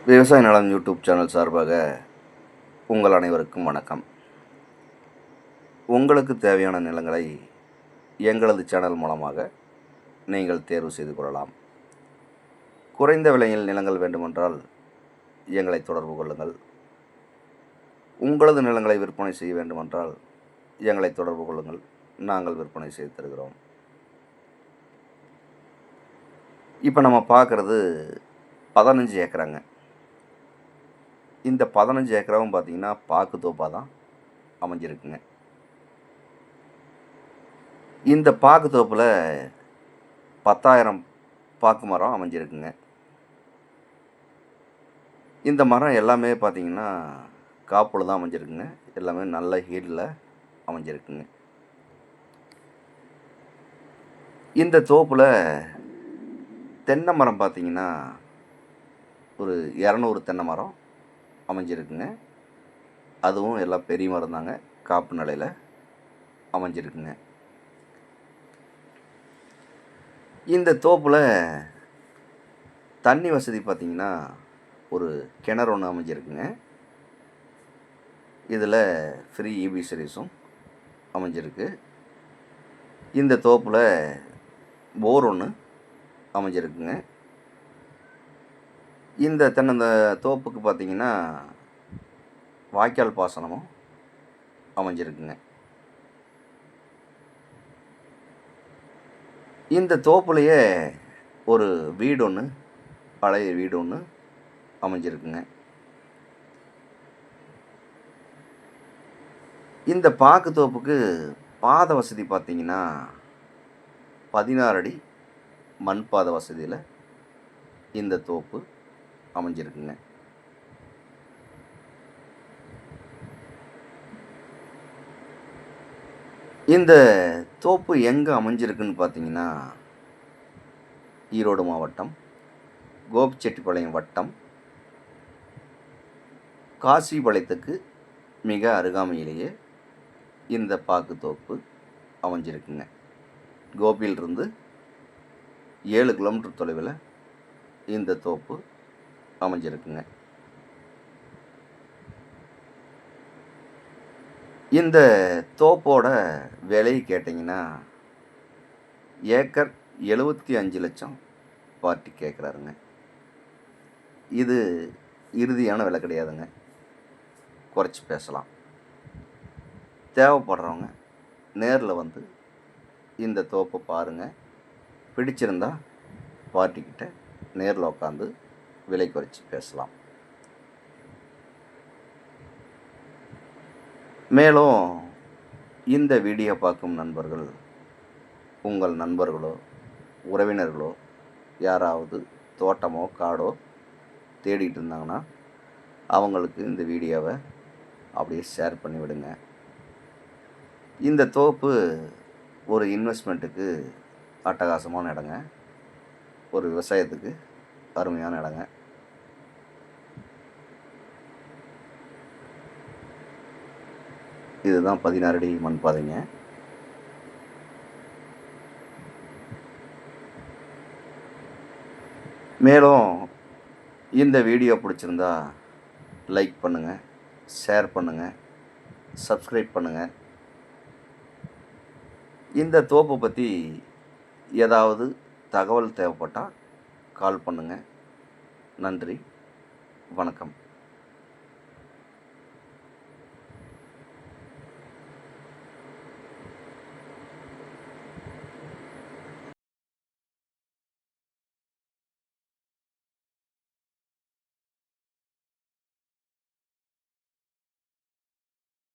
விவசாய நலம் YouTube channel சார்பாக உங்கள் அனைவருக்கும் வணக்கம். உங்களுக்கு தேவையான நிலங்களை எங்களது சேனல் மூலமாக நீங்கள் தேர்வு செய்து கொள்ளலாம். குறைந்த விலையில் நிலங்கள் வேண்டுமென்றால் எங்களை தொடர்பு கொள்ளுங்கள். உங்களது நிலங்களை விற்பனை செய்ய வேண்டுமென்றால் எங்களை தொடர்பு கொள்ளுங்கள். நாங்கள் விற்பனை செய்து தருகிறோம். இப்போ நம்ம பார்க்குறது 15 ஏக்கராங்க. இந்த 15 ஏக்கராவும் பார்த்திங்கன்னா பாக்கு தோப்பாக தான் அமைஞ்சிருக்குங்க. இந்த பாக்கு தோப்பில் 10,000 பாக்கு மரம் அமைஞ்சிருக்குங்க. இந்த மரம் எல்லாமே பார்த்திங்கன்னா காப்பில் தான் அமைஞ்சிருக்குங்க. எல்லாமே நல்ல ஹீல்டில் அமைஞ்சிருக்குங்க. இந்த தோப்பில் தென்னை மரம் பார்த்திங்கன்னா ஒரு 200 தென்னை மரம் அமைஞ்சிருக்குங்க. அதுவும் எல்லாம் பெரிய மரம் தாங்க, காப்பு நிலையில் அமைஞ்சிருக்குங்க. இந்த தோப்பில் தண்ணி வசதி பார்த்திங்கன்னா ஒரு கிணறு ஒன்று அமைஞ்சிருக்குங்க. இதில் ஃப்ரீ இபி சர்வீஸும் அமைஞ்சிருக்கு. இந்த தோப்பில் போர் ஒன்று அமைஞ்சிருக்குங்க. இந்த தோப்புக்கு பார்த்திங்கன்னா வாய்க்கால் பாசனமும் அமைஞ்சிருக்குங்க. இந்த தோப்புலையே ஒரு வீடு ஒன்று, பழைய வீடு ஒன்று அமைஞ்சிருக்குங்க. இந்த பாக்கு தோப்புக்கு பாதை வசதி பார்த்திங்கன்னா 16 அடி மண் பாதை வசதியில் இந்த தோப்பு அமைஞ்சிருக்குங்க. இந்த தோப்பு எங்கே அமைஞ்சிருக்குன்னு பார்த்தீங்கன்னா ஈரோடு மாவட்டம் கோபிச்செட்டிப்பாளையம் வட்டம் காசிபாளையத்துக்கு மிக அருகாமையிலேயே இந்த பாக்கு தோப்பு அமைஞ்சிருக்குங்க. கோபியிலிருந்து 7 கிலோமீட்டர் தொலைவில் இந்த தோப்பு அமைஞ்சிருக்குங்க. இந்த தோப்போட விலை கேட்டிங்கன்னா ஏக்கர் 75 லட்சம் பார்ட்டி கேட்குறாருங்க. இது இறுதியான விலை கிடையாதுங்க, குறைச்சி பேசலாம். தேவைப்படுறவங்க நேரில் வந்து இந்த தோப்பை பாருங்கள். பிடிச்சிருந்தா பார்ட்டிக்கிட்ட நேரில் உட்காந்து விலை குறைச்சி பேசலாம். மேலும் இந்த வீடியோ பார்க்கும் நண்பர்கள் உங்கள் நண்பர்களோ உறவினர்களோ யாராவது தோட்டமோ காடோ தேடிட்டு இருந்தாங்கன்னா அவங்களுக்கு இந்த வீடியோவை அப்படியே ஷேர் பண்ணி விடுங்க. இந்த தோப்பு ஒரு இன்வெஸ்ட்மெண்ட்டுக்கு அட்டகாசமான இடங்க, ஒரு விவசாயத்துக்கு அருமையான இடங்க. இதுதான் 16 அடி மண் பாதைங்க. மேலும் இந்த வீடியோ பிடிச்சிருந்தா லைக் பண்ணுங்கள், ஷேர் பண்ணுங்கள், சப்ஸ்கிரைப் பண்ணுங்கள். இந்த தோப்பை பற்றி ஏதாவது தகவல் தேவைப்பட்டால் கால் பண்ணுங்கள். நன்றி, வணக்கம்.